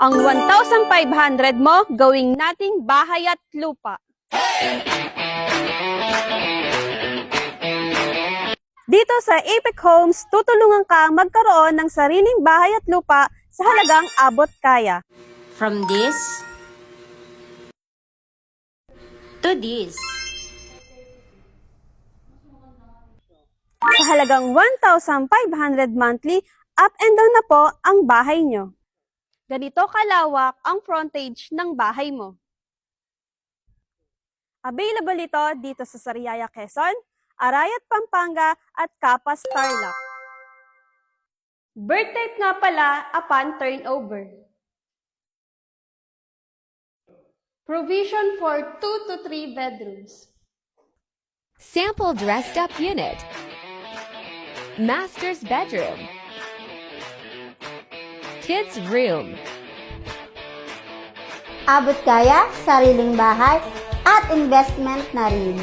Ang 1,500 mo, gawing nating bahay at lupa. Dito sa Apex Homes, tutulungan ka magkaroon ng sariling bahay at lupa sa halagang abot kaya. From this to this. Sa halagang 1,500 monthly, up and down na po ang bahay nyo. Ganito kalawak ang frontage ng bahay mo. Available ito dito sa Sariaya, Quezon, Arayat, Pampanga at Capas, Tarlac. Birth type nga pala upon turnover. Provision for 2 to 3 bedrooms. Sample dressed up unit. Master's bedroom. Kids room. Abot kaya, sariling bahay, at investment na rin.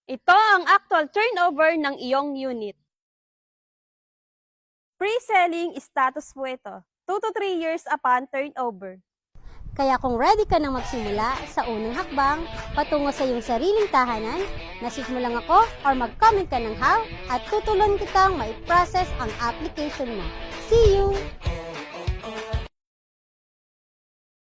Ito ang actual turnover ng iyong unit. Pre-selling status po ito. 2 to 3 years upon turnover. Kaya kung ready ka nang magsimula sa unang hakbang patungo sa iyong sariling tahanan, message mo lang ako or mag-comment ka ng how at tutulungan kitang mai-process ang application mo. See you!